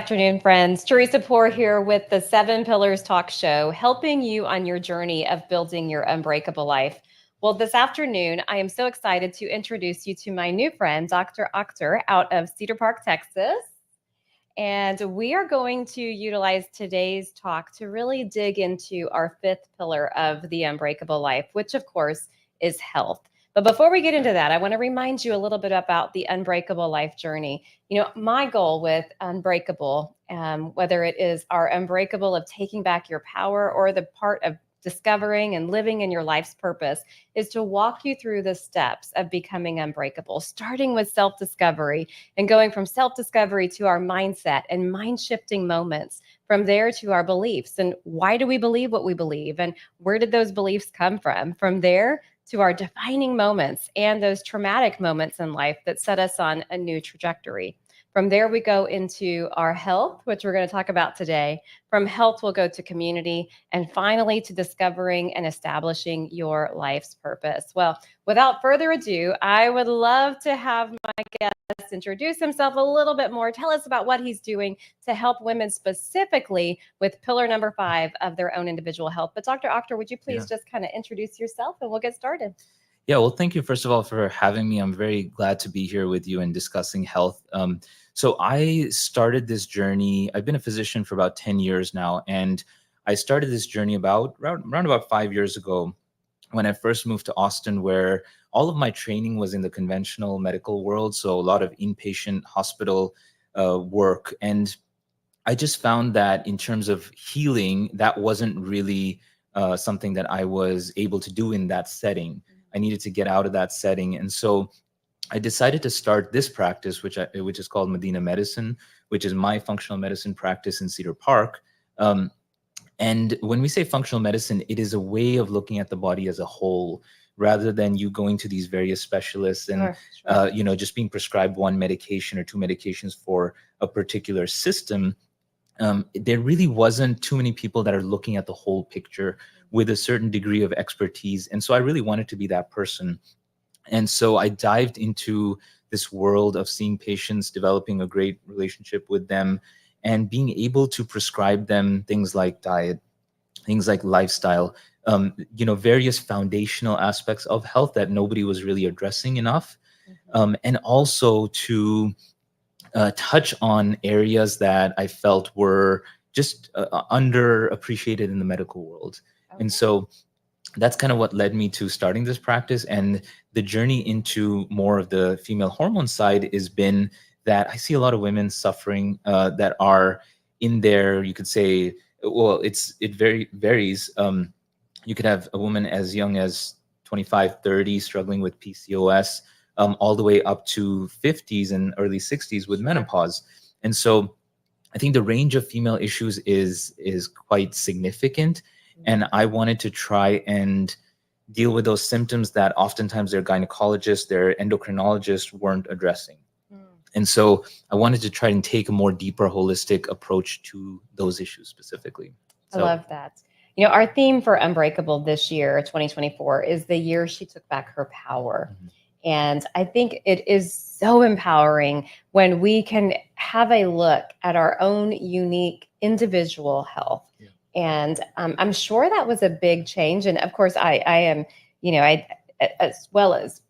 afternoon, friends. Teresa Poor here with the Seven Pillars Talk Show, helping you on your journey of building your unbreakable life. Well, this afternoon, I am so excited to introduce you to my new friend, Dr. Akhter, out of Cedar Park, Texas. And we are going to utilize today's talk to really dig into our fifth pillar of the unbreakable life, which, of course, is health. But before we get into that, I want to remind you a little bit about the unbreakable life journey. You know, my goal with Unbreakable, whether it is our unbreakable of taking back your power or the part of discovering and living in your life's purpose, is to walk you through the steps of becoming unbreakable, starting with self-discovery and going from self-discovery to our mindset and mind-shifting moments, from there to our beliefs and why do we believe what we believe and where did those beliefs come from there to our defining moments and those traumatic moments in life that set us on a new trajectory. From there, we go into our health, which we're going to talk about today. From health, we'll go to community, and finally to discovering and establishing your life's purpose. Well, without further ado, I would love to have my guest introduce himself a little bit more. Tell us about what he's doing to help women specifically with pillar number 5 of their own individual health. But Dr. Akhter, would you please just kind of introduce yourself and we'll get started? Yeah, well, thank you, first of all, for having me. I'm very glad to be here with you and discussing health. So I started this journey. I've been a physician for about 10 years now, and I started this journey around about 5 years ago when I first moved to Austin, where all of my training was in the conventional medical world, so a lot of inpatient hospital work. And I just found that in terms of healing, that wasn't really something that I was able to do in that setting. I needed to get out of that setting. And so I decided to start this practice, which is called Medina Medicine, which is my functional medicine practice in Cedar Park. And when we say functional medicine, it is a way of looking at the body as a whole, rather than you going to these various specialists and just being prescribed one medication or two medications for a particular system. There really wasn't too many people that are looking at the whole picture with a certain degree of expertise. And so I really wanted to be that person. And so I dived into this world of seeing patients, developing a great relationship with them, and being able to prescribe them things like diet, things like lifestyle, various foundational aspects of health that nobody was really addressing enough. And also to touch on areas that I felt were just underappreciated in the medical world. Okay. And so that's kind of what led me to starting this practice. And the journey into more of the female hormone side has been that I see a lot of women suffering that are in there, you could say, well, it varies. You could have a woman as young as 25, 30 struggling with PCOS, all the way up to 50s and early 60s with menopause. And so I think the range of female issues is quite significant. And I wanted to try and deal with those symptoms that oftentimes their gynecologists, their endocrinologists weren't addressing. And so I wanted to try and take a more deeper, holistic approach to those issues specifically. I love that. You know, our theme for Unbreakable this year, 2024, is the year she took back her power. And I think it is so empowering when we can have a look at our own unique individual health. And I'm sure that was a big change. And of course, I am, as well as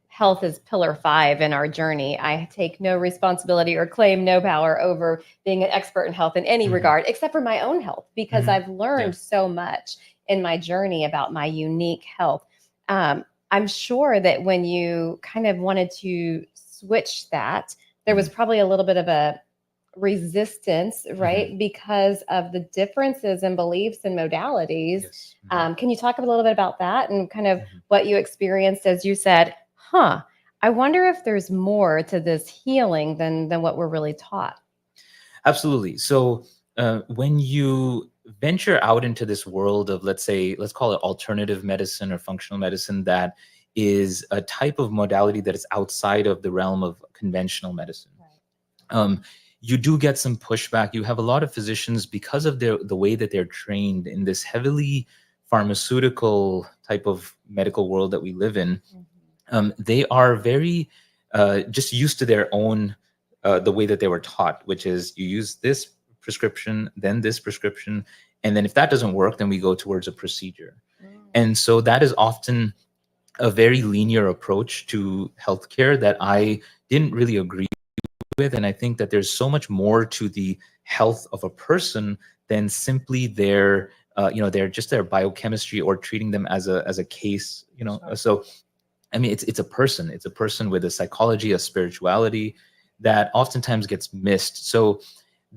health is pillar 5 in our journey, I take no responsibility or claim no power over being an expert in health in any regard, except for my own health, because I've learned so much in my journey about my unique health. I'm sure that when you kind of wanted to switch that, there was probably a little bit of a resistance, right? Because of the differences in beliefs and modalities. Can you talk a little bit about that and kind of what you experienced as you said, I wonder if there's more to this healing than what we're really taught? Absolutely. So when you venture out into this world of, let's call it alternative medicine or functional medicine, that is a type of modality that is outside of the realm of conventional medicine. You do get some pushback. You have a lot of physicians, because of the way that they're trained in this heavily pharmaceutical type of medical world that we live in. They are very just used to their own the way that they were taught, which is you use this prescription, then this prescription, and then if that doesn't work, then we go towards a procedure. And so that is often a very linear approach to healthcare that I didn't really agree with. And I think that there's so much more to the health of a person than simply their their biochemistry or treating them as a case, Sure. So I mean, it's a person. It's a person with a psychology, a spirituality that oftentimes gets missed. So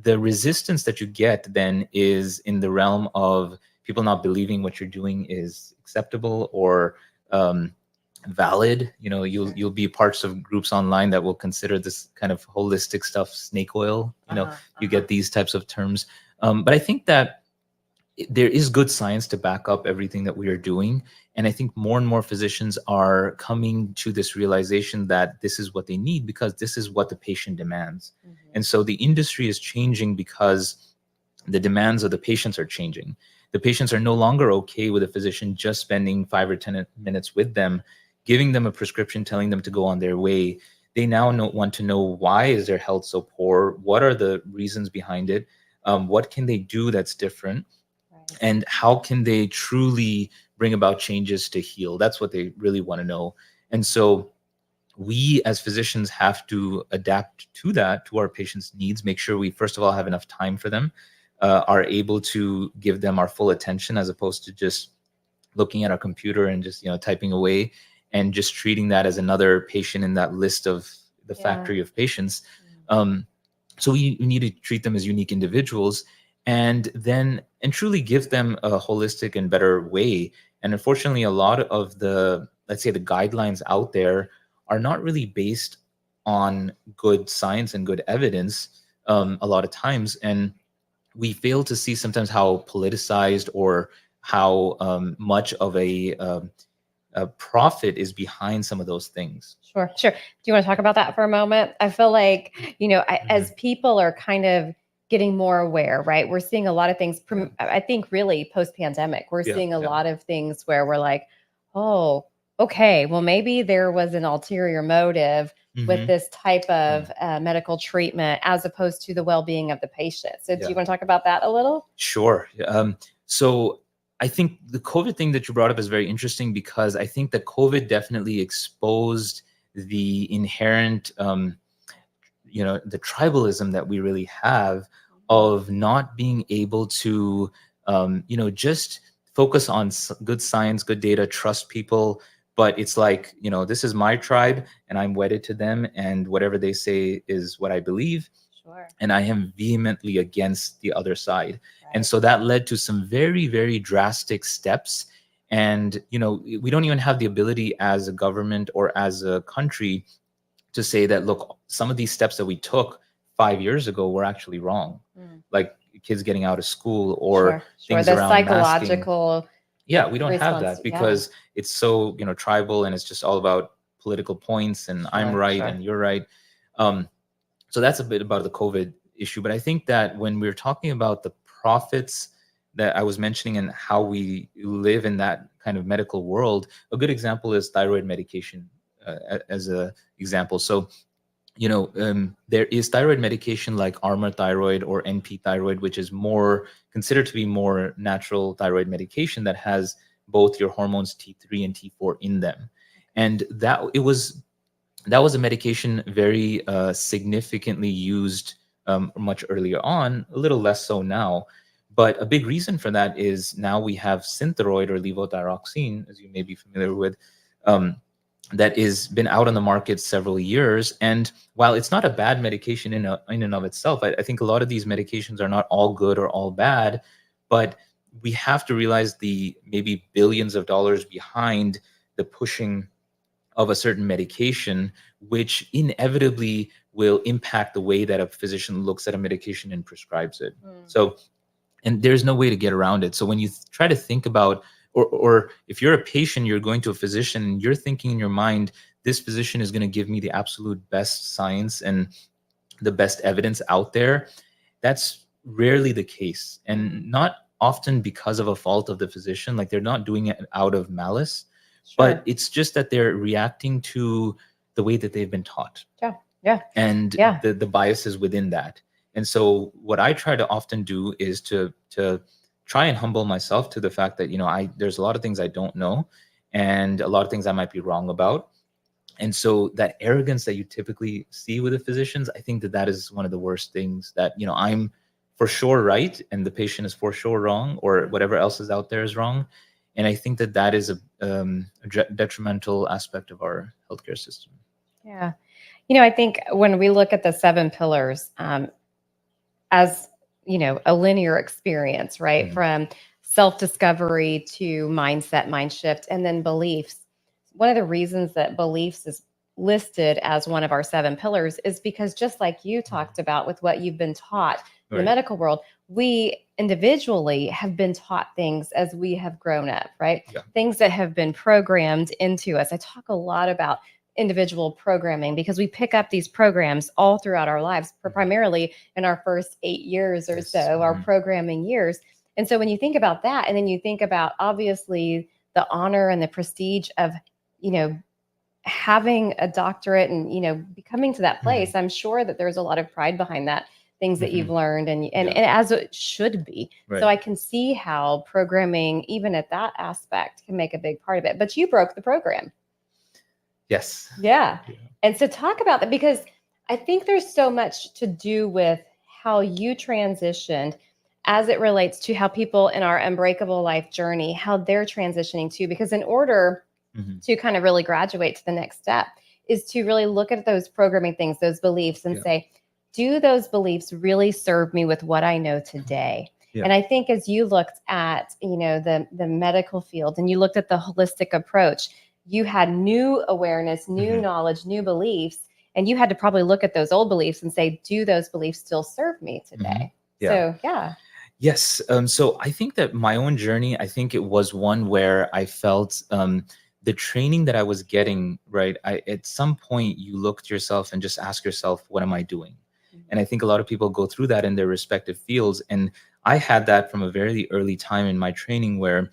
the resistance that you get then is in the realm of people not believing what you're doing is acceptable or valid. You'll be parts of groups online that will consider this kind of holistic stuff snake oil. You get these types of terms. But I think that there is good science to back up everything that we are doing. And I think more and more physicians are coming to this realization that this is what they need because this is what the patient demands. And so the industry is changing because the demands of the patients are changing. The patients are no longer okay with a physician just spending 5 or 10 minutes with them, giving them a prescription, telling them to go on their way. They now want to know, why is their health so poor? What are the reasons behind it? What can they do that's different? And how can they truly bring about changes to heal? That's what they really want to know. And so we as physicians have to adapt to that, to our patients' needs, make sure we, first of all, have enough time for them, are able to give them our full attention as opposed to just looking at our computer and just, typing away and just treating that as another patient in that list of the factory of patients. So we need to treat them as unique individuals and truly give them a holistic and better way. And unfortunately, a lot of the, let's say, the guidelines out there are not really based on good science and good evidence a lot of times. And we fail to see sometimes how politicized or how much of a profit is behind some of those things. Sure. Do you want to talk about that for a moment? I feel like, as people are kind of getting more aware, right? We're seeing a lot of things, I think really post-pandemic, we're seeing a lot of things where we're like, oh, okay, well, maybe there was an ulterior motive with this type of medical treatment as opposed to the well-being of the patient. So do you want to talk about that a little? Sure. So I think the COVID thing that you brought up is very interesting because I think that COVID definitely exposed the inherent, the tribalism that we really have of not being able to, just focus on good science, good data, trust people. But it's like, this is my tribe and I'm wedded to them and whatever they say is what I believe. Sure. And I am vehemently against the other side. And so that led to some very, very drastic steps. And, we don't even have the ability as a government or as a country to say that, look, some of these steps that we took 5 years ago were actually wrong. Like kids getting out of school or things the around psychological. masking. Yeah, we don't have that because it's so, tribal and it's just all about political points and I'm right and you're right. So that's a bit about the COVID issue. But I think that when we're talking about the profits that I was mentioning and how we live in that kind of medical world, a good example is thyroid medication as an example. So, there is thyroid medication like Armour thyroid or NP thyroid, which is more considered to be more natural thyroid medication that has both your hormones T3 and T4 in them. And that was a medication very significantly used much earlier on, a little less so now. But a big reason for that is now we have Synthroid or levothyroxine, as you may be familiar with, that has been out on the market several years. And while it's not a bad medication in and of itself, I think a lot of these medications are not all good or all bad, but we have to realize the maybe billions of dollars behind the pushing of a certain medication, which inevitably will impact the way that a physician looks at a medication and prescribes it. So, and there's no way to get around it. So when you try to think about, or if you're a patient, you're going to a physician and you're thinking in your mind, this physician is going to give me the absolute best science and the best evidence out there. That's rarely the case, and not often because of a fault of the physician. Like they're not doing it out of malice, but it's just that they're reacting to the way that they've been taught. Yeah. Yeah. and Yeah. the biases within that. And so what I try to often do is to try and humble myself to the fact that, there's a lot of things I don't know, and a lot of things I might be wrong about. And so that arrogance that you typically see with the physicians, I think that that is one of the worst things, that, I'm for sure right and the patient is for sure wrong, or whatever else is out there is wrong. And I think that that is a detrimental aspect of our healthcare system. Yeah. I think when we look at the 7 pillars, as a linear experience, right? Mhm. From self-discovery to mindset, mind shift, and then beliefs. One of the reasons that beliefs is listed as one of our 7 pillars is because, just like you talked about with what you've been taught in the Right. medical world, we individually have been taught things as we have grown up, right? Yeah. Things that have been programmed into us. I talk a lot about individual programming because we pick up these programs all throughout our lives, primarily in our first 8 years or Yes. so, our programming years. And so when you think about that, and then you think about obviously the honor and the prestige of, having a doctorate and, becoming to that place, I'm sure that there's a lot of pride behind that, things that you've learned, and as it should be. Right. So I can see how programming, even at that aspect, can make a big part of it. But you broke the program. Yes. Yeah. And so talk about that, because I think there's so much to do with how you transitioned as it relates to how people in our unbreakable life journey, how they're transitioning too. Because in order to kind of really graduate to the next step is to really look at those programming things, those beliefs, and say, do those beliefs really serve me with what I know today? And I think as you looked at, the medical field, and you looked at the holistic approach, you had new awareness, new knowledge, new beliefs, and you had to probably look at those old beliefs and say, do those beliefs still serve me today? So, yeah. Yes. So I think that my own journey, I think it was one where I felt the training that I was getting, right? At some point you look to yourself and just ask yourself, what am I doing? And I think a lot of people go through that in their respective fields. And I had that from a very early time in my training, where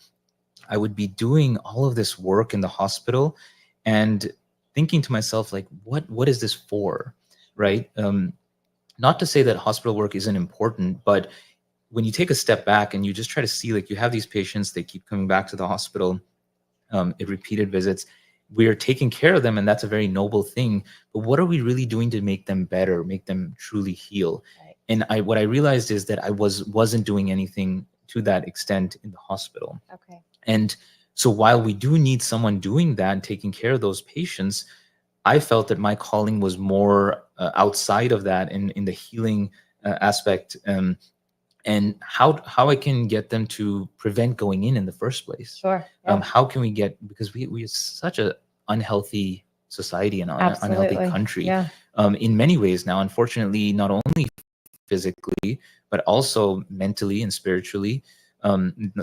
I would be doing all of this work in the hospital and thinking to myself, like, what is this for? Right. Not to say that hospital work isn't important, but when you take a step back and you just try to see, like, you have these patients, they keep coming back to the hospital, at repeated visits. We are taking care of them, and that's a very noble thing. But what are we really doing to make them better, make them truly heal? Right. And what I realized is that I wasn't doing anything to that extent in the hospital. Okay. And so while we do need someone doing that and taking care of those patients, I felt that my calling was more outside of that, in the healing aspect. And how I can get them to prevent going in the first place. Sure. Yeah. How can we get, because we are such a unhealthy society and unhealthy country, Yeah. in many ways now, unfortunately, not only physically, but also mentally and spiritually.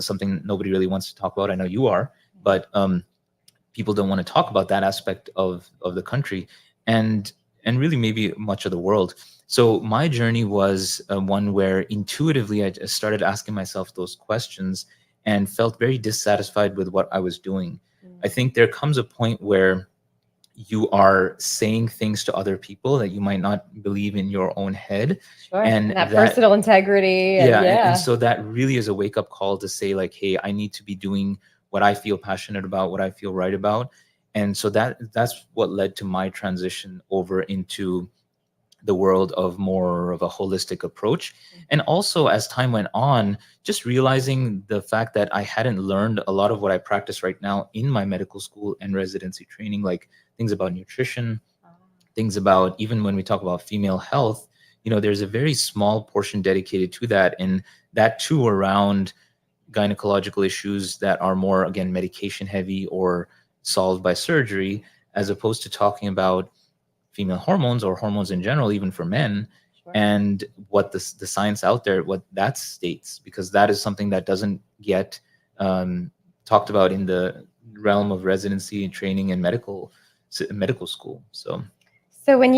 Something nobody really wants to talk about. I know you are, but people don't want to talk about that aspect of the country, and really maybe much of the world. So my journey was one where intuitively I just started asking myself those questions and felt very dissatisfied with what I was doing. I think there comes a point where you are saying things to other people that you might not believe in your own head. Sure. And that personal integrity. And so that really is a wake-up call to say, like, hey, I need to be doing what I feel passionate about, what I feel right about. And so that's what led to my transition over into the world of more of a holistic approach. And also, as time went on, just realizing the fact that I hadn't learned a lot of what I practice right now in my medical school and residency training, like things about nutrition, things about, even when we talk about female health, there's a very small portion dedicated to that. And that too around gynecological issues that are more, again, medication heavy or solved by surgery, as opposed to talking about female hormones or hormones in general, even for men. Sure. And what the science out there, what that states, because that is something that doesn't get talked about in the realm of residency and training and medical school. So when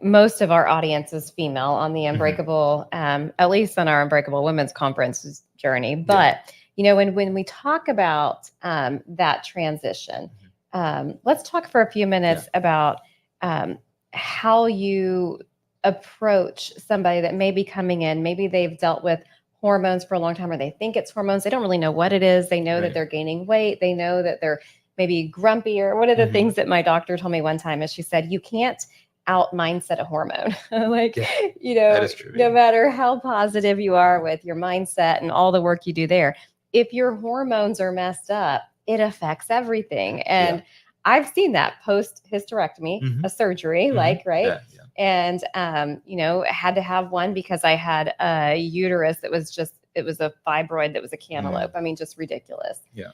most of our audience is female on the Unbreakable, at least on our Unbreakable Women's Conference journey. But, when we talk about that transition, let's talk for a few minutes about how you approach somebody that may be coming in. Maybe they've dealt with hormones for a long time, or they think it's hormones. They don't really know what it is. They know that Right. they're gaining weight. They know that they're maybe grumpy. Or one of the things that my doctor told me one time is she said, you can't out mindset a hormone. Like, Yeah, you that know, is true. no Yeah. matter how positive you are with your mindset and all the work you do there, if your hormones are messed up, it affects everything. And I've seen that post hysterectomy, a surgery, like, right? Yeah. And, you know, had to have one because I had a uterus that was just, it was a fibroid that was a cantaloupe. I mean, just ridiculous. Yeah.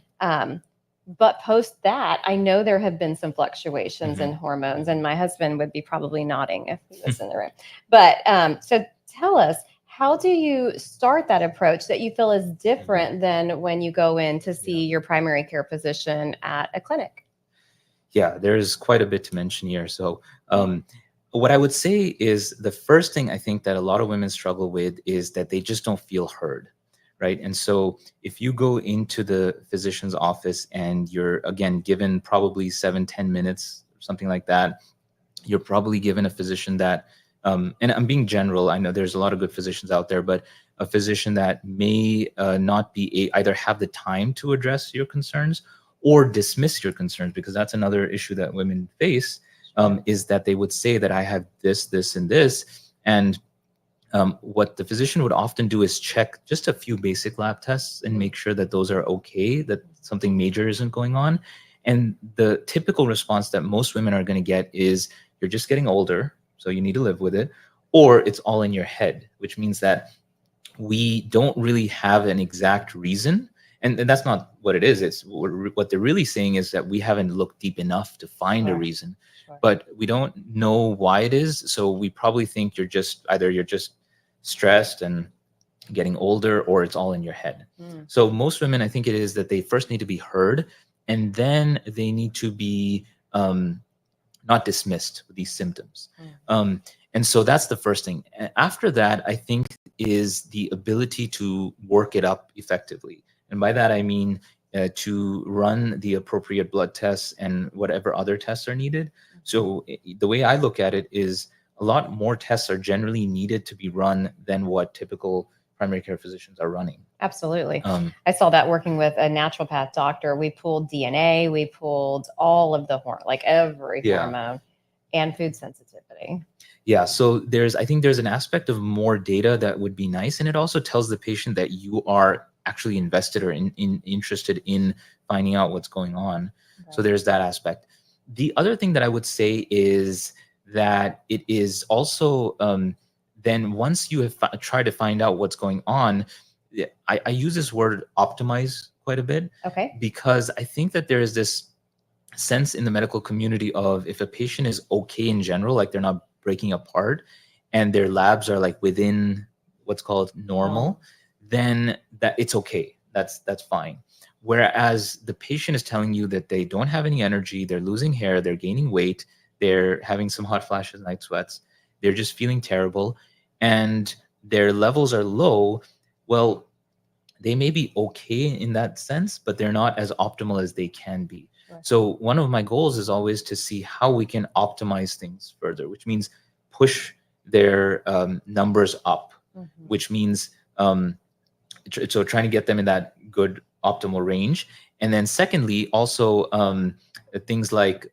But post that, I know there have been some fluctuations in hormones, and my husband would be probably nodding if he was in the room. But so tell us, how do you start that approach that you feel is different than when you go in to see your primary care physician at a clinic? Yeah, there's quite a bit to mention here. So, what I would say is the first thing I think that a lot of women struggle with is that they just don't feel heard, right? And so, if you go into the physician's office and you're again given probably 7-10 minutes, something like that, you're probably given a physician that, and I'm being general. I know there's a lot of good physicians out there, but a physician that may not be either have the time to address your concerns or dismiss your concerns, because that's another issue that women face, is that they would say that I have this, this, and this. And what the physician would often do is check just a few basic lab tests and make sure that those are okay, that something major isn't going on. And the typical response that most women are going to get is, you're just getting older, so you need to live with it, or it's all in your head, which means that we don't really have an exact reason. And that's not what it is. It's what they're really saying is that we haven't looked deep enough to find a reason, but we don't know why it is. So we probably think you're just stressed and getting older, or it's all in your head. So most women, I think it is that they first need to be heard, and then they need to be not dismissed with these symptoms. And so that's the first thing. After that, I think, is the ability to work it up effectively. And by that, I mean to run the appropriate blood tests and whatever other tests are needed. So the way I look at it is, a lot more tests are generally needed to be run than what typical primary care physicians are running. Absolutely. I saw that working with a naturopath doctor. We pulled DNA, we pulled all of the like every hormone and food sensitivity. Yeah. So I think there's an aspect of more data that would be nice. And it also tells the patient that you are actually invested or interested in finding out what's going on. Okay. So there's that aspect. The other thing that I would say is that it is also, then once you have tried to find out what's going on, I use this word optimize quite a bit. Okay. Because I think that there is this sense in the medical community of, if a patient is okay in general, like they're not breaking apart and their labs are like within what's called normal, then that it's okay. That's fine. Whereas the patient is telling you that they don't have any energy, they're losing hair, they're gaining weight, they're having some hot flashes, night sweats, they're just feeling terrible, and their levels are low. Well, they may be okay in that sense, but they're not as optimal as they can be. Sure. So one of my goals is always to see how we can optimize things further, which means push their numbers up, which means so trying to get them in that good optimal range. And then secondly, also things like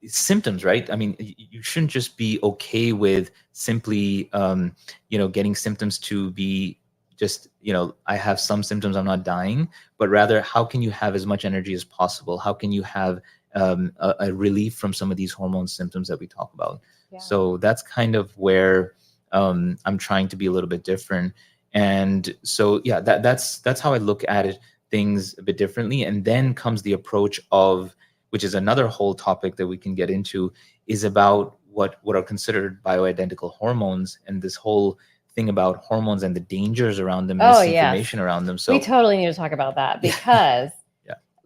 symptoms, right? I mean, you shouldn't just be okay with simply, getting symptoms to be just, I have some symptoms, I'm not dying, but rather, how can you have as much energy as possible? How can you have a relief from some of these hormone symptoms that we talk about? Yeah. So that's kind of where I'm trying to be a little bit different. And so, yeah, that's how I look at it, things a bit differently. And then comes the approach of, which is another whole topic that we can get into, is about what are considered bioidentical hormones, and this whole thing about hormones and the dangers around them, misinformation around them. So we totally need to talk about that, because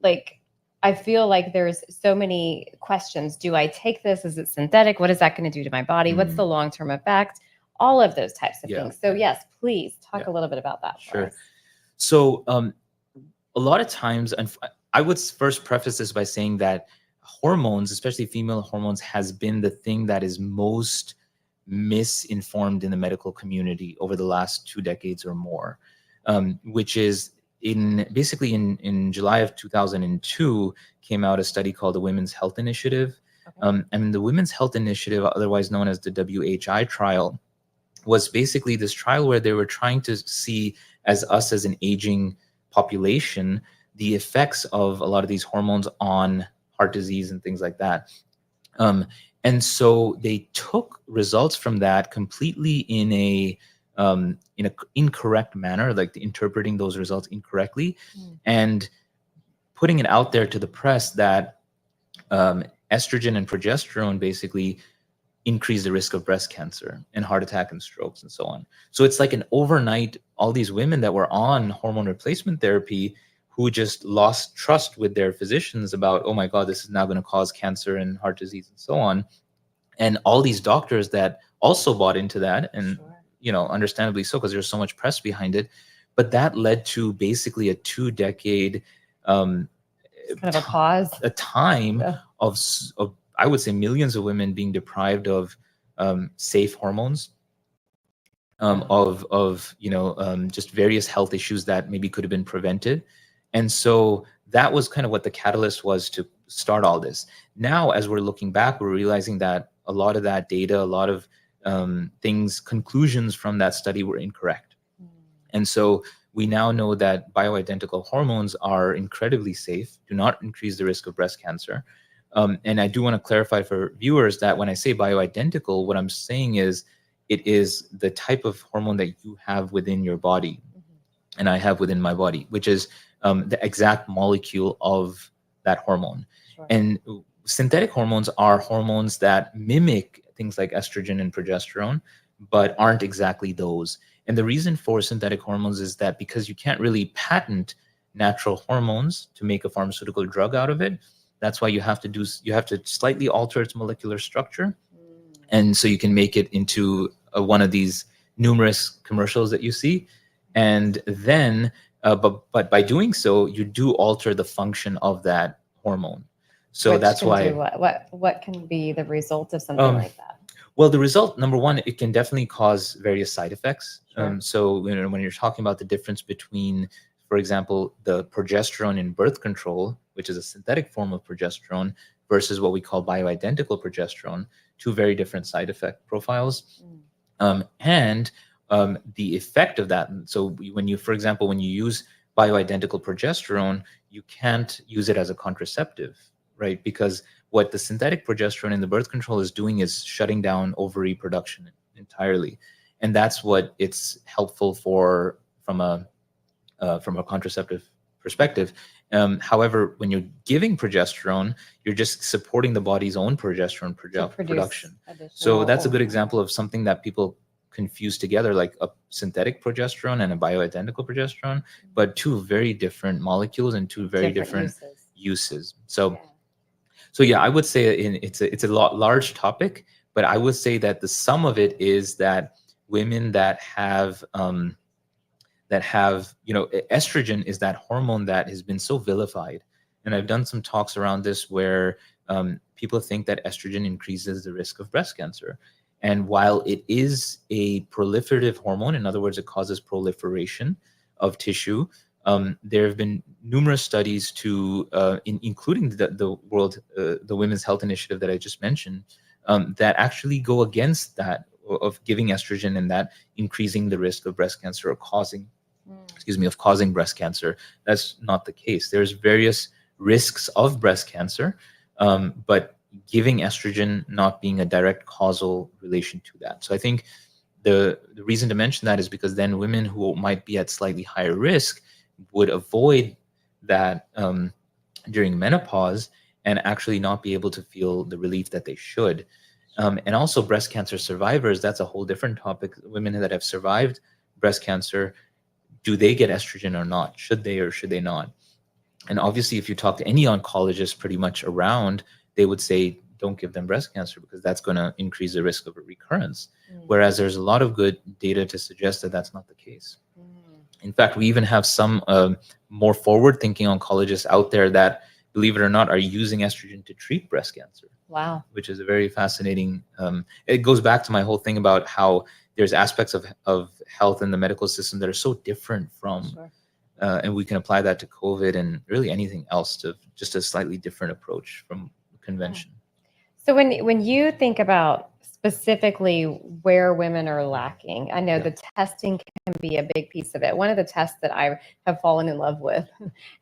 like, I feel like there's so many questions. Do I take this? Is it synthetic? What is that going to do to my body? What's the long-term effect? All of those types of things. So yes, please talk a little bit about that. Sure. So a lot of times, and I would first preface this by saying that hormones, especially female hormones, has been the thing that is most misinformed in the medical community over the last 2 decades or more, which is basically in July of 2002 came out a study called the Women's Health Initiative. Okay. And the Women's Health Initiative, otherwise known as the WHI trial, was basically this trial where they were trying to see, as us as an aging population, the effects of a lot of these hormones on heart disease and things like that. And so they took results from that completely in a incorrect manner, like interpreting those results incorrectly, and putting it out there to the press that estrogen and progesterone basically increase the risk of breast cancer and heart attack and strokes and so on. So it's like an overnight, all these women that were on hormone replacement therapy who just lost trust with their physicians about, oh my God, this is now going to cause cancer and heart disease and so on. And all these doctors that also bought into that, and understandably so, because there's so much press behind it. But that led to basically a 2-decade kind of a pause, a time of I would say millions of women being deprived of safe hormones, just various health issues that maybe could have been prevented. And so that was kind of what the catalyst was to start all this. Now, as we're looking back, we're realizing that a lot of that data, a lot of conclusions from that study were incorrect. And so we now know that bioidentical hormones are incredibly safe, do not increase the risk of breast cancer. And I do want to clarify for viewers that when I say bioidentical, what I'm saying is it is the type of hormone that you have within your body and I have within my body, which is the exact molecule of that hormone. Sure. And synthetic hormones are hormones that mimic things like estrogen and progesterone, but aren't exactly those. And the reason for synthetic hormones is that because you can't really patent natural hormones to make a pharmaceutical drug out of it, that's why you have to slightly alter its molecular structure. And so you can make it into one of these numerous commercials that you see. And then, but by doing so, you do alter the function of that hormone. So which that's why. What can be the result of something like that? Well, the result, number one, it can definitely cause various side effects. Sure. So when you're talking about the difference between, for example, the progesterone in birth control, which is a synthetic form of progesterone, versus what we call bioidentical progesterone, two very different side effect profiles. And the effect of that. So when you, for example, when you use bioidentical progesterone, you can't use it as a contraceptive, right? Because what the synthetic progesterone in the birth control is doing is shutting down ovary production entirely. And that's what it's helpful for from a contraceptive perspective. However, when you're giving progesterone, you're just supporting the body's own progesterone production. So that's a good example of something that people confuse together, like a synthetic progesterone and a bioidentical progesterone, but two very different molecules and two very different uses. So yeah, I would say it's a large topic, but I would say that the sum of it is that women that have estrogen is that hormone that has been so vilified. And I've done some talks around this where people think that estrogen increases the risk of breast cancer. And while it is a proliferative hormone, in other words, it causes proliferation of tissue, there have been numerous studies including the Women's Health Initiative that I just mentioned, that actually go against that of giving estrogen and that increasing the risk of breast cancer or causing breast cancer. That's not the case. There's various risks of breast cancer, but giving estrogen not being a direct causal relation to that. So I think the reason to mention that is because then women who might be at slightly higher risk would avoid that during menopause and actually not be able to feel the relief that they should. And also breast cancer survivors, that's a whole different topic. Women that have survived breast cancer, do they get estrogen or not? Should they or should they not? And obviously, if you talk to any oncologist pretty much around, they would say, don't give them breast cancer because that's going to increase the risk of a recurrence. Whereas there's a lot of good data to suggest that that's not the case. In fact, we even have some more forward-thinking oncologists out there that believe it or not, are using estrogen to treat breast cancer. Wow. Which is a very fascinating, it goes back to my whole thing about how there's aspects of health in the medical system that are so different from, Sure. and we can apply that to COVID and really anything else, to just a slightly different approach from convention. So when you think about specifically where women are lacking, I know the testing can be a big piece of it. One of the tests that I have fallen in love with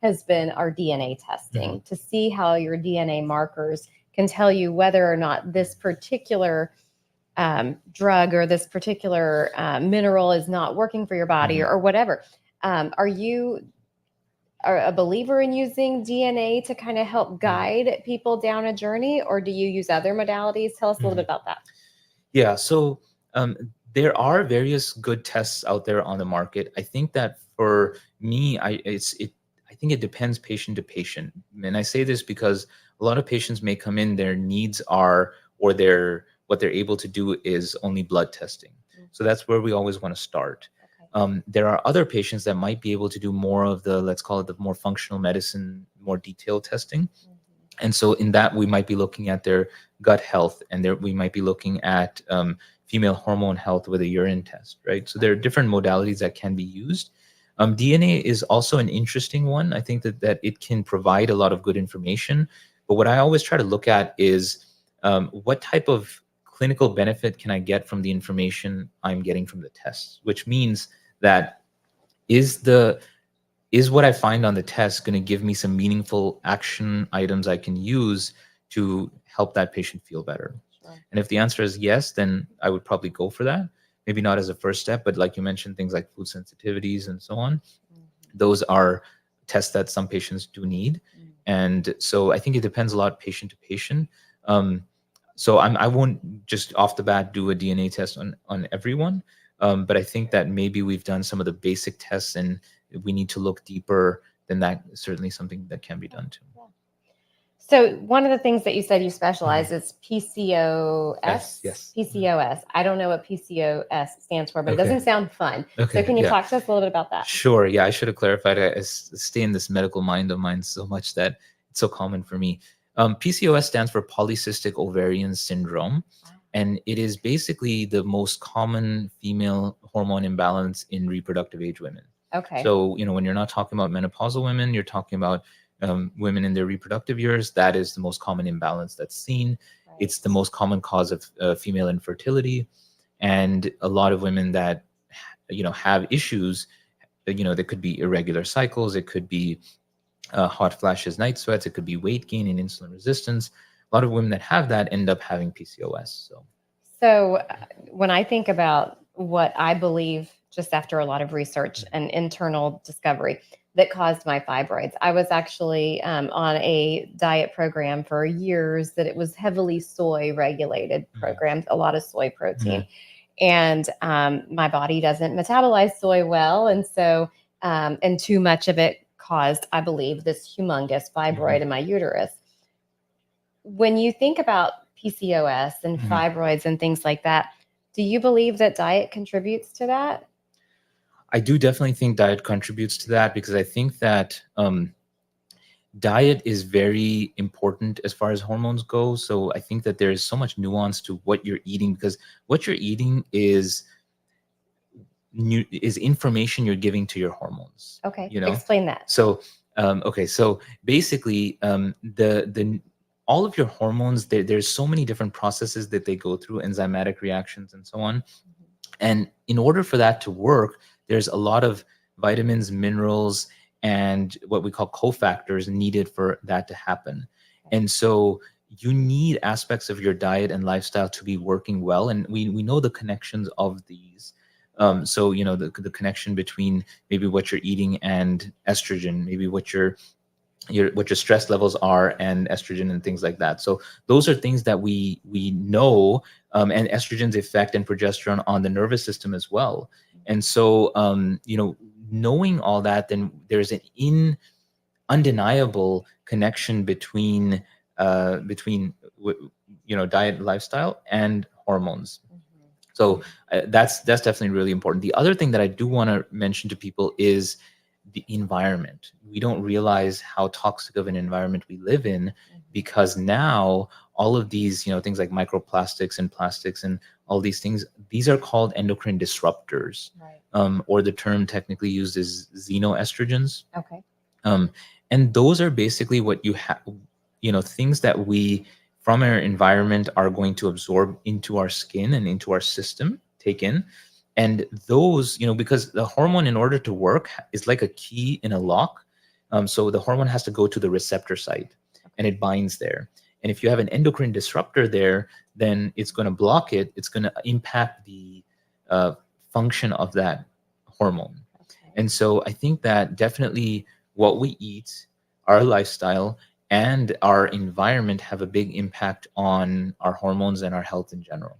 has been our DNA testing, to see how your DNA markers can tell you whether or not this particular drug or this particular mineral is not working for your body, or whatever. Are you a believer in using DNA to kind of help guide people down a journey, or do you use other modalities? Tell us a little bit about that. Yeah, so there are various good tests out there on the market. I think that for me, I think it depends patient to patient. And I say this because a lot of patients may come in, their needs are, or what they're able to do is only blood testing. So that's where we always want to start. There are other patients that might be able to do more of the, let's call it the more functional medicine, more detailed testing. And so in that, we might be looking at their gut health, and we might be looking at female hormone health with a urine test, right? So there are different modalities that can be used. DNA is also an interesting one. I think that it can provide a lot of good information. But what I always try to look at is what type of clinical benefit can I get from the information I'm getting from the tests, which means that is what I find on the test going to give me some meaningful action items I can use to help that patient feel better? Sure. And if the answer is yes, then I would probably go for that. Maybe not as a first step, but like you mentioned, things like food sensitivities and so on. Those are tests that some patients do need. And so I think it depends a lot patient to patient. So I won't just off the bat do a DNA test on everyone. But I think that maybe we've done some of the basic tests, and we need to look deeper, then that is certainly something that can be done too. So one of the things that you said you specialize is PCOS. Yes. PCOS. I don't know what PCOS stands for, but it doesn't sound fun. So can you talk to us a little bit about that? Sure. Yeah, I should have clarified. I stay in this medical mind of mine so much that it's so common for me. PCOS stands for polycystic ovarian syndrome. And it is basically the most common female hormone imbalance in reproductive age women. Okay. So, when you're not talking about menopausal women, you're talking about women in their reproductive years. That is the most common imbalance that's seen. Right. It's the most common cause of female infertility. And a lot of women that, have issues, there could be irregular cycles. It could be hot flashes, night sweats. It could be weight gain and insulin resistance. A lot of women that have that end up having PCOS. So when I think about what I believe, just after a lot of research and internal discovery, that caused my fibroids, I was actually on a diet program for years that it was heavily soy regulated programs, a lot of soy protein. And my body doesn't metabolize soy well. And so, and too much of it caused, I believe, this humongous fibroid in my uterus. When you think about PCOS and fibroids and things like that, do you believe that diet contributes to that? I do definitely think diet contributes to that, because I think that diet is very important as far as hormones go. So I think that there is so much nuance to what you're eating, because what you're eating is information you're giving to your hormones. Okay, explain that. So so basically all of your hormones, there's so many different processes that they go through, enzymatic reactions and so on. And in order for that to work, there's a lot of vitamins, minerals, and what we call cofactors needed for that to happen. And so you need aspects of your diet and lifestyle to be working well. And we know the connections of these. So, the connection between maybe what you're eating and estrogen, maybe what your stress levels are and estrogen and things like that. So those are things that we know, and estrogen's effect and progesterone on the nervous system as well. And so, knowing all that, then there's an undeniable connection between diet, lifestyle, and hormones. So that's definitely really important. The other thing that I do want to mention to people is the environment. We don't realize how toxic of an environment we live in, because now all of these, things like microplastics and plastics and all these things, these are called endocrine disruptors. Right. Or the term technically used is xenoestrogens. Okay. And those are basically what you have, things that we from our environment are going to absorb into our skin and into our system, take in. And those, because the hormone, in order to work, is like a key in a lock. So the hormone has to go to the receptor site and it binds there. And if you have an endocrine disruptor there, then it's going to block it. It's going to impact the function of that hormone. Okay. And so I think that definitely what we eat, our lifestyle, and our environment have a big impact on our hormones and our health in general.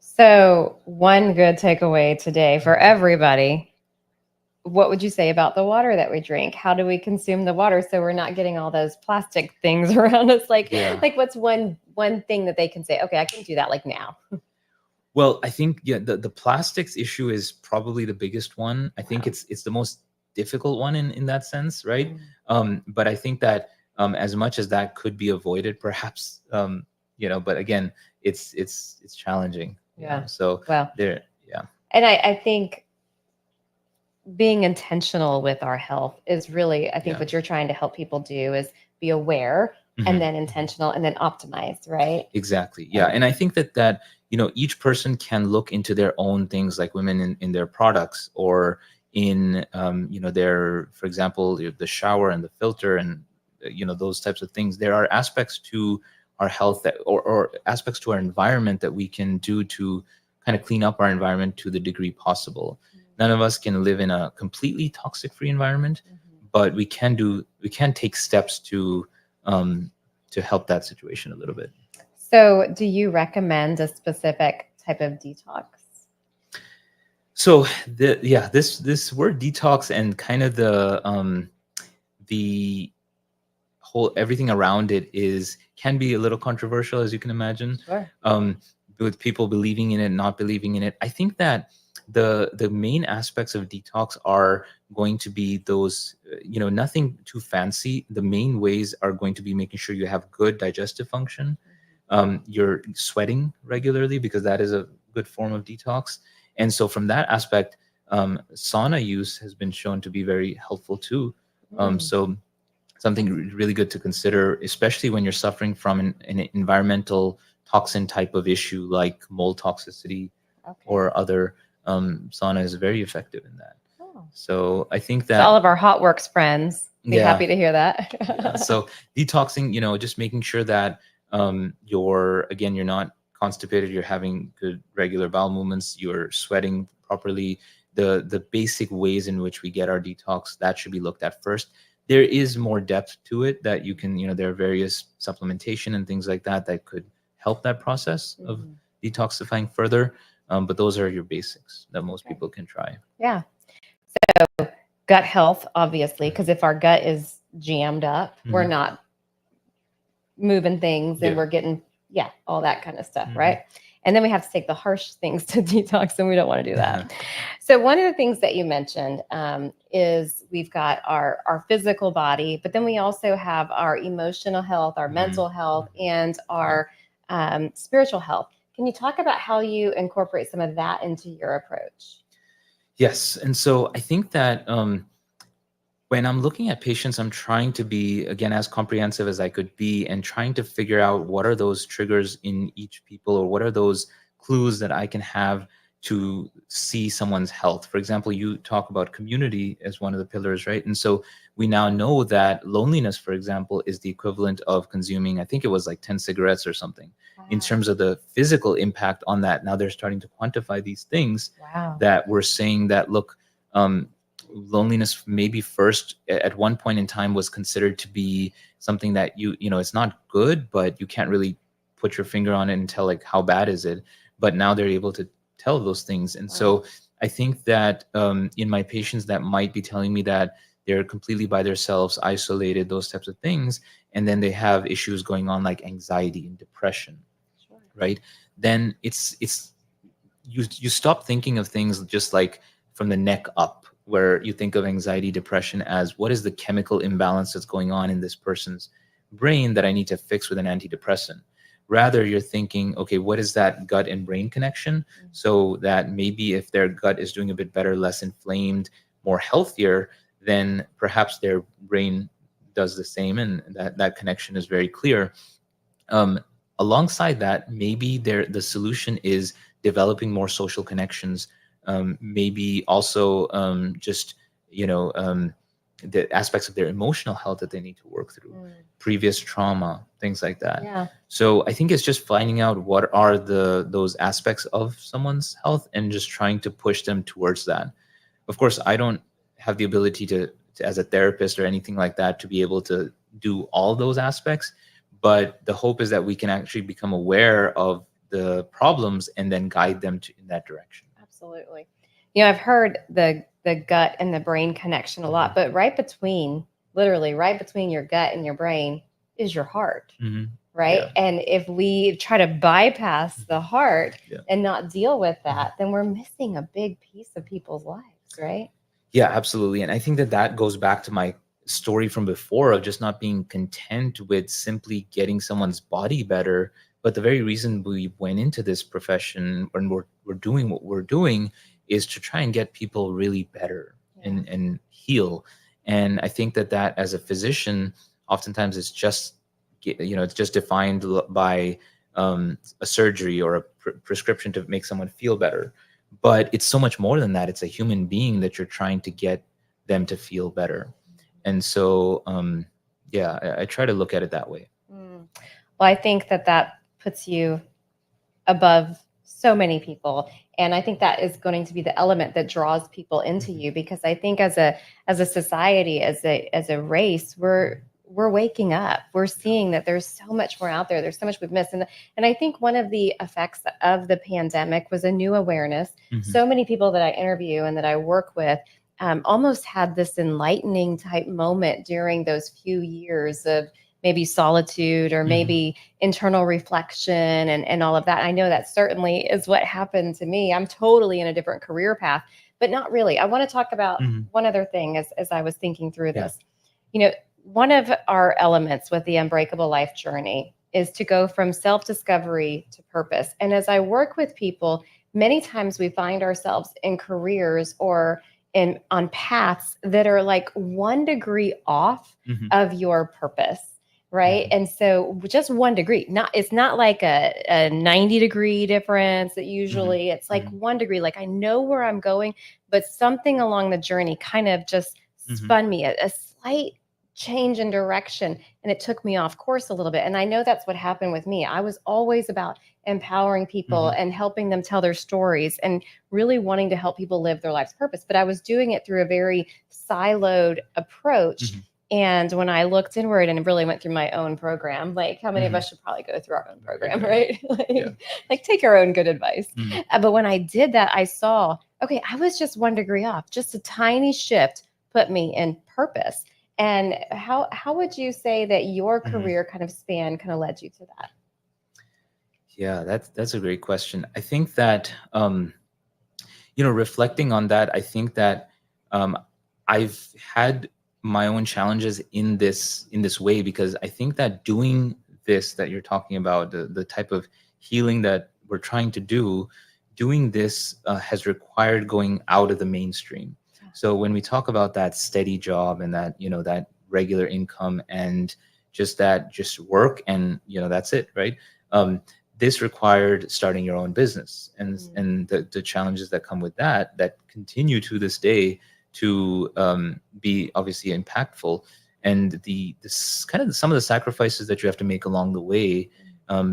So one good takeaway today for everybody, what would you say about the water that we drink? How do we consume the water so we're not getting all those plastic things around us? Like what's one thing that they can say, okay, I can do that like now? Well, I think the plastics issue is probably the biggest one. I think it's the most difficult one in that sense, right? But I think that as much as that could be avoided, perhaps, but again, it's challenging. So there, And I think being intentional with our health is really, I think what you're trying to help people do is be aware and then intentional and then optimized, right? Exactly. Yeah. And I think that each person can look into their own things, like women in their products, or in their, for example, the shower and the filter and those types of things. There are aspects to our health that or aspects to our environment that we can do to kind of clean up our environment to the degree possible. None of us can live in a completely toxic free environment, but we can take steps to help that situation a little bit. So do you recommend a specific type of detox? So this word detox and kind of the whole everything around it can be a little controversial, as you can imagine. Sure. With people believing in it, not believing in it. I think that the main aspects of detox are going to be those, nothing too fancy. The main ways are going to be making sure you have good digestive function. You're sweating regularly, because that is a good form of detox. And so from that aspect, sauna use has been shown to be very helpful too. So something really good to consider, especially when you're suffering from an environmental toxin type of issue like mold toxicity or other. Sauna is very effective in that. So I think that all of our hot works friends be happy to hear that. So detoxing, just making sure that you're not constipated, you're having good regular bowel movements, you're sweating properly. The basic ways in which we get our detox, that should be looked at first. There is more depth to it that you can, there are various supplementation and things like that could help that process of detoxifying further. But those are your basics that most people can try. Yeah. So gut health, obviously, because if our gut is jammed up, we're not moving things and we're getting, all that kind of stuff, right? And then we have to take the harsh things to detox, and we don't want to do that. So one of the things that you mentioned is we've got our physical body, but then we also have our emotional health, our mental health, and our spiritual health. Can you talk about how you incorporate some of that into your approach? Yes. And so I think that when I'm looking at patients, I'm trying to be, again, as comprehensive as I could be, and trying to figure out what are those triggers in each people, or what are those clues that I can have to see someone's health. For example, you talk about community as one of the pillars, right? And so we now know that loneliness, for example, is the equivalent of consuming, I think it was like 10 cigarettes or something. In terms of the physical impact on that. Now they're starting to quantify these things that we're saying that, look, loneliness maybe first at one point in time was considered to be something that it's not good, but you can't really put your finger on it and tell like how bad is it. But now they're able to tell those things. And so I think that in my patients that might be telling me that they're completely by themselves, isolated, those types of things, and then they have issues going on like anxiety and depression, right? Then it's you stop thinking of things just like from the neck up, where you think of anxiety, depression as what is the chemical imbalance that's going on in this person's brain that I need to fix with an antidepressant. Rather, you're thinking, okay, what is that gut and brain connection? So that maybe if their gut is doing a bit better, less inflamed, more healthier, then perhaps their brain does the same, and that connection is very clear. Um, Alongside that, maybe the solution is developing more social connections. Maybe also just the aspects of their emotional health that they need to work through, previous trauma, things like that. Yeah. So I think it's just finding out what are those aspects of someone's health and just trying to push them towards that. Of course, I don't have the ability to as a therapist or anything like that to be able to do all those aspects, but the hope is that we can actually become aware of the problems and then guide them in that direction. Absolutely. I've heard the gut and the brain connection a lot, but literally right between your gut and your brain is your heart. Right. Yeah. And if we try to bypass the heart and not deal with that, then we're missing a big piece of people's lives. Right. Yeah, absolutely. And I think that goes back to my story from before of just not being content with simply getting someone's body better. But the very reason we went into this profession and we're doing what we're doing is to try and get people really better and heal. And I think that as a physician, oftentimes it's just, it's just defined by a surgery or a prescription to make someone feel better. But it's so much more than that. It's a human being that you're trying to get them to feel better. And so, I try to look at it that way. Well, I think that puts you above so many people. And I think that is going to be the element that draws people into you, because I think as a society, as a race, we're waking up. We're seeing that there's so much more out there. There's so much we've missed. And I think one of the effects of the pandemic was a new awareness. So many people that I interview and that I work with almost had this enlightening type moment during those few years of maybe solitude or maybe internal reflection and all of that. I know that certainly is what happened to me. I'm totally in a different career path, but not really. I want to talk about one other thing as I was thinking through this. One of our elements with the Unbreakable Life journey is to go from self-discovery to purpose. And as I work with people, many times we find ourselves in careers or on paths that are like 1 degree off of your purpose. Right. And so just 1 degree, it's not like a 90-degree difference that usually it's like 1 degree. Like I know where I'm going, but something along the journey kind of just spun me a slight change in direction, and it took me off course a little bit. And I know that's what happened with me. I was always about empowering people and helping them tell their stories and really wanting to help people live their life's purpose. But I was doing it through a very siloed approach. And when I looked inward and really went through my own program, like how many of us should probably go through our own program, right? Like take our own good advice. But when I did that, I saw, okay, I was just 1 degree off. Just a tiny shift put me in purpose. And how would you say that your career kind of led you to that? Yeah, that's a great question. I think that, reflecting on that, I think that I've had my own challenges in this way, because I think that doing this that you're talking about, the type of healing that we're trying to doing this has required going out of the mainstream. So when we talk about that steady job and that, that regular income and just work and, that's it, right? This required starting your own business and the challenges that come with that continue to this day to be obviously impactful, and this kind of some of the sacrifices that you have to make along the way,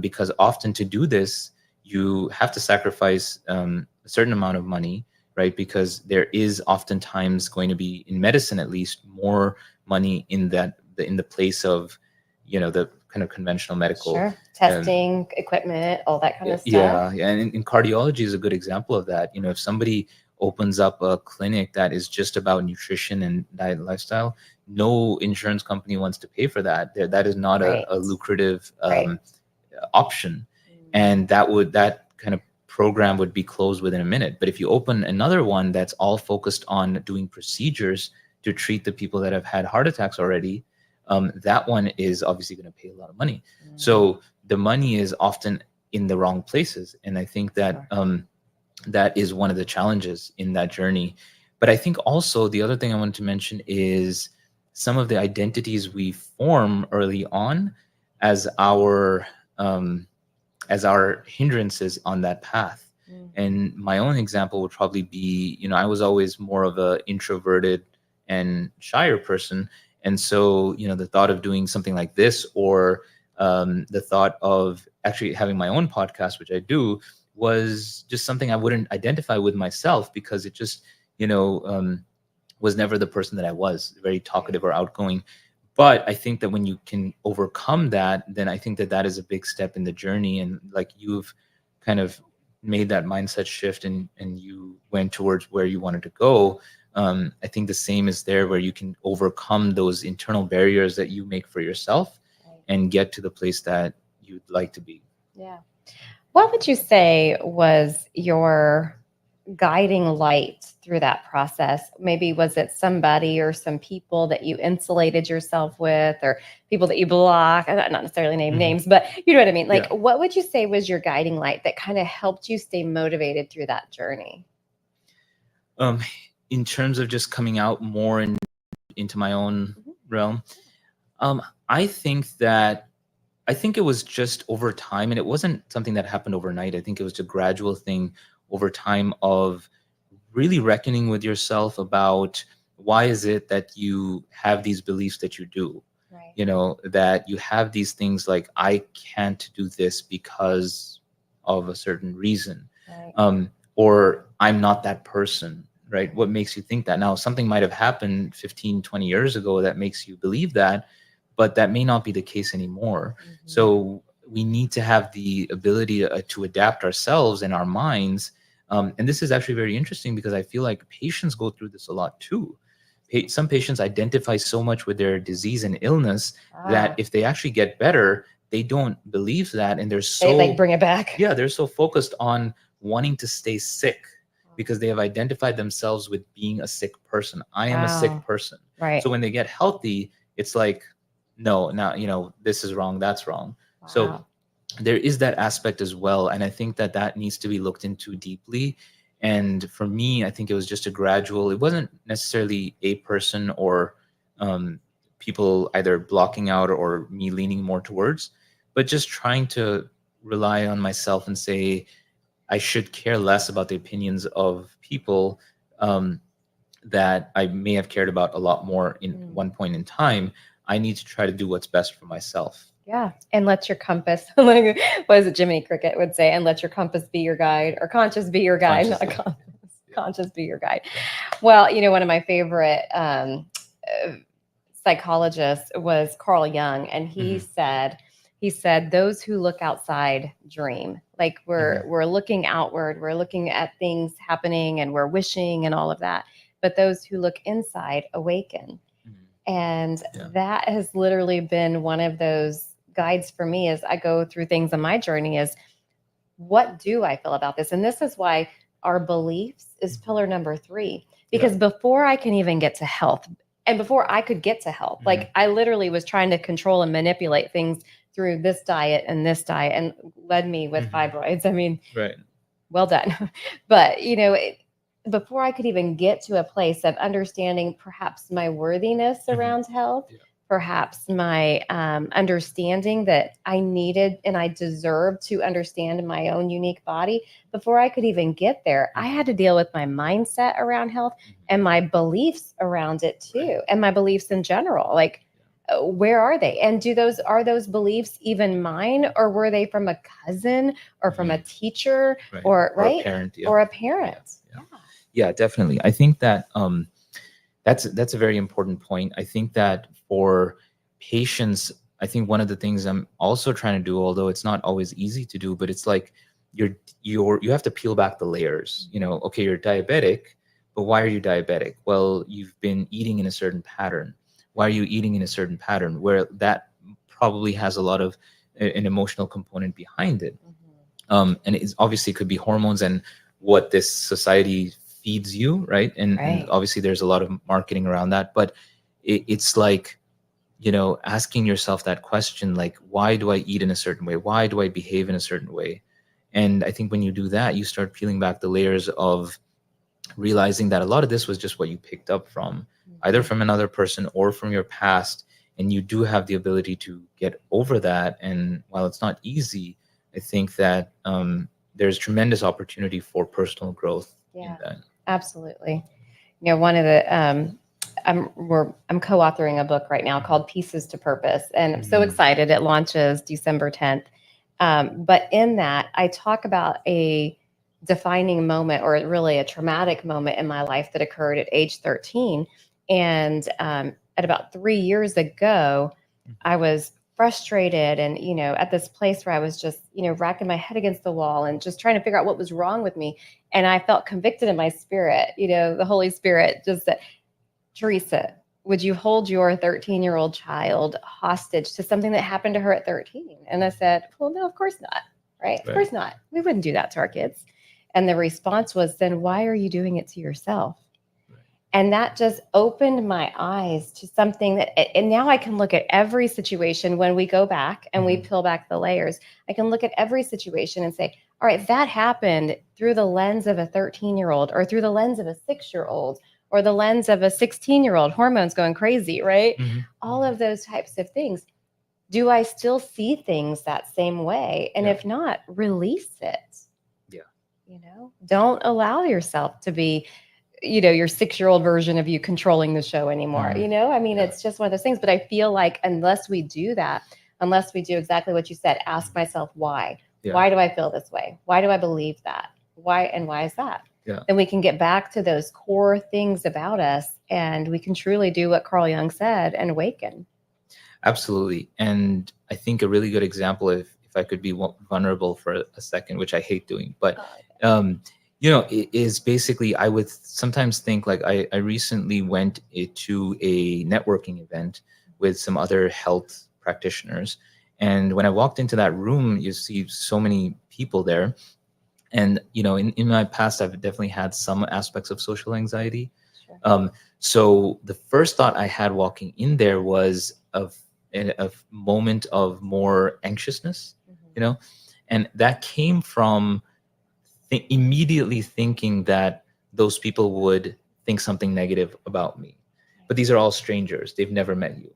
because often to do this, you have to sacrifice a certain amount of money, right? Because there is oftentimes going to be, in medicine at least, more money in the place of, the kind of conventional medical testing, equipment, all that kind of stuff. Yeah, and in cardiology is a good example of that. If somebody opens up a clinic that is just about nutrition and diet and lifestyle, no insurance company wants to pay for that. That is not a lucrative option, and that kind of program would be closed within a minute. But if you open another one that's all focused on doing procedures to treat the people that have had heart attacks already, that one is obviously going to pay a lot of money. So the money is often in the wrong places. And I think that that is one of the challenges in that journey. But I think also the other thing I wanted to mention is some of the identities we form early on as our hindrances on that path. And my own example would probably be, I was always more of a introverted and shyer person. And so, the thought of doing something like this, or the thought of actually having my own podcast, which I do, was just something I wouldn't identify with myself, because it just, was never the person that I was, very talkative or outgoing. But I think that when you can overcome that, then I think that that is a big step in the journey. And like, you've kind of made that mindset shift, and you went towards where you wanted to go. I think the same is there, where you can overcome those internal barriers that you make for yourself and get to the place that you'd like to be. Yeah. What would you say was your guiding light through that process? Maybe was it somebody or some people that you insulated yourself with, or people that you block? I'm not necessarily name names, but you know what I mean? Like, what would you say was your guiding light that kind of helped you stay motivated through that journey? In terms of just coming out more into my own realm, I think it was just over time, and it wasn't something that happened overnight. I think it was a gradual thing over time of really reckoning with yourself about why is it that you have these beliefs that you do, that you have these things like, I can't do this because of a certain reason, or I'm not that person, right? What makes you think that? Now, something might have happened 15, 20 years ago that makes you believe that, but that may not be the case anymore. So we need to have the ability to adapt ourselves and our minds. And this is actually very interesting, because I feel like patients go through this a lot too. Some patients identify so much with their disease and illness that if they actually get better, they don't believe that. And they like bring it back. Yeah, they're so focused on wanting to stay sick, because they have identified themselves with being a sick person. I am a sick person. Right. So when they get healthy, it's like, no, now, this is wrong, that's wrong. So there is that aspect as well. And I think that that needs to be looked into deeply. And for me, I think it was just a gradual, it wasn't necessarily a person or people either blocking out or me leaning more towards, but just trying to rely on myself and say, I should care less about the opinions of people that I may have cared about a lot more in one point in time. I need to try to do what's best for myself. Yeah. And let your compass, like, what is it, Jiminy Cricket would say, and let your compass be your guide, or conscious be your guide, not compass. Conscious be your guide. Well, one of my favorite psychologists was Carl Jung, and he said, those who look outside dream. Like, we're looking outward, we're looking at things happening, and we're wishing and all of that. But those who look inside awaken. And that has literally been one of those guides for me as I go through things on my journey, is what do I feel about this? And this is why our beliefs is pillar number 3, because before I can even get to health, and before I could get to health, like, I literally was trying to control and manipulate things through this diet, and led me with fibroids. I mean, well done. But, before I could even get to a place of understanding perhaps my worthiness around health, perhaps my understanding that I needed and I deserved to understand my own unique body, before I could even get there, I had to deal with my mindset around health and my beliefs around it too, and my beliefs in general. Like, where are they? And are those beliefs even mine, or were they from a cousin or from a teacher or a parent? Or a parent? Yeah, definitely. I think that that's a very important point. I think that for patients, I think one of the things I'm also trying to do, although it's not always easy to do, but it's like you have to peel back the layers. Okay, you're diabetic, but why are you diabetic? Well, you've been eating in a certain pattern. Why are you eating in a certain pattern? Where that probably has a lot of an emotional component behind it. And it's obviously could be hormones and what this society feeds you, right? And obviously there's a lot of marketing around that, but it's like, asking yourself that question, like, why do I eat in a certain way? Why do I behave in a certain way? And I think when you do that, you start peeling back the layers of realizing that a lot of this was just what you picked up from either from another person or from your past. And you do have the ability to get over that. And while it's not easy, I think that there's tremendous opportunity for personal growth in that. Absolutely. One of the I'm co-authoring a book right now called Pieces to Purpose, and I'm so excited. It launches December 10th. But in that, I talk about a defining moment, or really a traumatic moment in my life that occurred at age 13. And at about 3 years ago, I was frustrated and, at this place where I was just, racking my head against the wall and just trying to figure out what was wrong with me. And I felt convicted in my spirit, the Holy Spirit just said, Teresa, would you hold your 13-year-old child hostage to something that happened to her at 13? And I said, well, no, of course not. Right? Of course not. We wouldn't do that to our kids. And the response was, then why are you doing it to yourself? And that just opened my eyes to something that, and now I can look at every situation when we go back and we peel back the layers. I can look at every situation and say, all right, that happened through the lens of a 13-year-old, or through the lens of a 6-year-old, or the lens of a 16-year-old, hormones going crazy, right? All of those types of things. Do I still see things that same way? And if not, release it. Don't allow yourself to be, your 6-year-old version of you controlling the show anymore. It's just one of those things. But I feel like unless we do that, unless we do exactly what you said, ask myself why. Why do I feel this way? Why do I believe that? Why is that? Then we can get back to those core things about us, and we can truly do what Carl Jung said and awaken. Absolutely. And I think a really good example, if I could be vulnerable for a second, which I hate doing, but is basically, I would sometimes think, like, I recently went to a networking event with some other health practitioners. And when I walked into that room, you see so many people there. And, in my past, I've definitely had some aspects of social anxiety. So the first thought I had walking in there was a moment of more anxiousness, and that came from immediately thinking that those people would think something negative about me. But these are all strangers. They've never met you.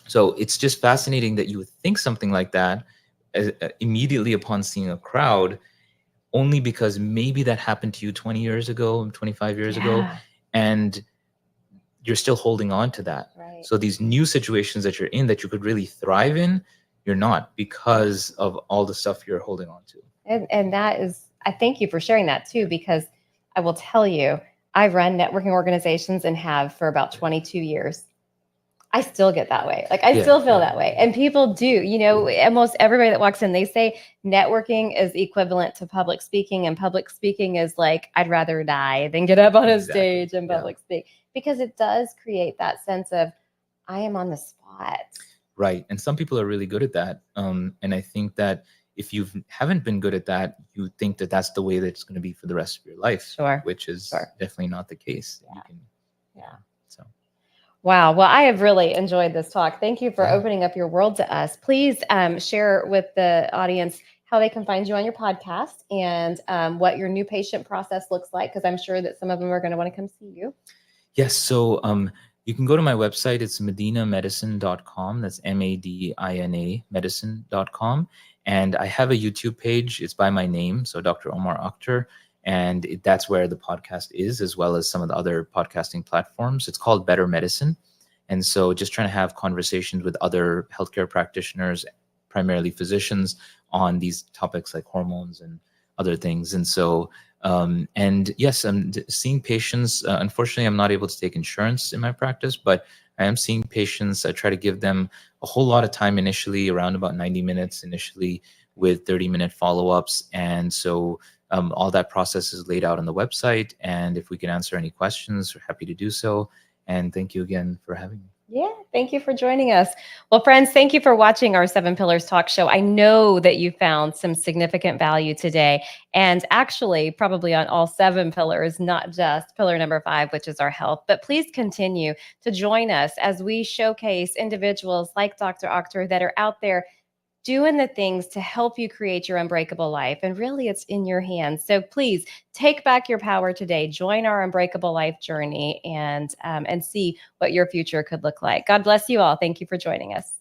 So it's just fascinating that you would think something like that immediately upon seeing a crowd, only because maybe that happened to you 20 years ago, 25 years ago, and you're still holding on to that. So these new situations that you're in that you could really thrive in, you're not, because of all the stuff you're holding on to. And that is, I thank you for sharing that too, because I will tell you, I run networking organizations and have for about 22 years. I still get that way. Like, I still feel that way. And people do, almost everybody that walks in, they say networking is equivalent to public speaking. And public speaking is like, I'd rather die than get up on a stage and public speak, because it does create that sense of, I am on the spot. Right. And some people are really good at that. And I think that if you haven't been good at that, you think that that's the way that it's going to be for the rest of your life, which is definitely not the case. So. Wow. Well, I have really enjoyed this talk. Thank you for opening up your world to us. Please share with the audience how they can find you on your podcast, and what your new patient process looks like, because I'm sure that some of them are going to want to come see you. Yes. So you can go to my website. It's medinamedicine.com. That's MADINA medicine.com. And I have a YouTube page. It's by my name, so Dr. Omar Akhter. And that's where the podcast is, as well as some of the other podcasting platforms. It's called Better Medicine. And so just trying to have conversations with other healthcare practitioners, primarily physicians, on these topics like hormones and other things. And so, and yes, I'm seeing patients. Unfortunately, I'm not able to take insurance in my practice, but I am seeing patients. I try to give them a whole lot of time initially, around about 90 minutes initially, with 30-minute follow-ups. And so all that process is laid out on the website. And if we can answer any questions, we're happy to do so. And thank you again for having me. Yeah, thank you for joining us. Well, friends, thank you for watching our Seven Pillars Talk Show. I know that you found some significant value today, and actually, probably on all seven pillars, not just pillar number five, which is our health. But please continue to join us as we showcase individuals like Dr. Akhter that are out there doing the things to help you create your unbreakable life. And really, it's in your hands. So please take back your power today. Join our unbreakable life journey and see what your future could look like. God bless you all. Thank you for joining us.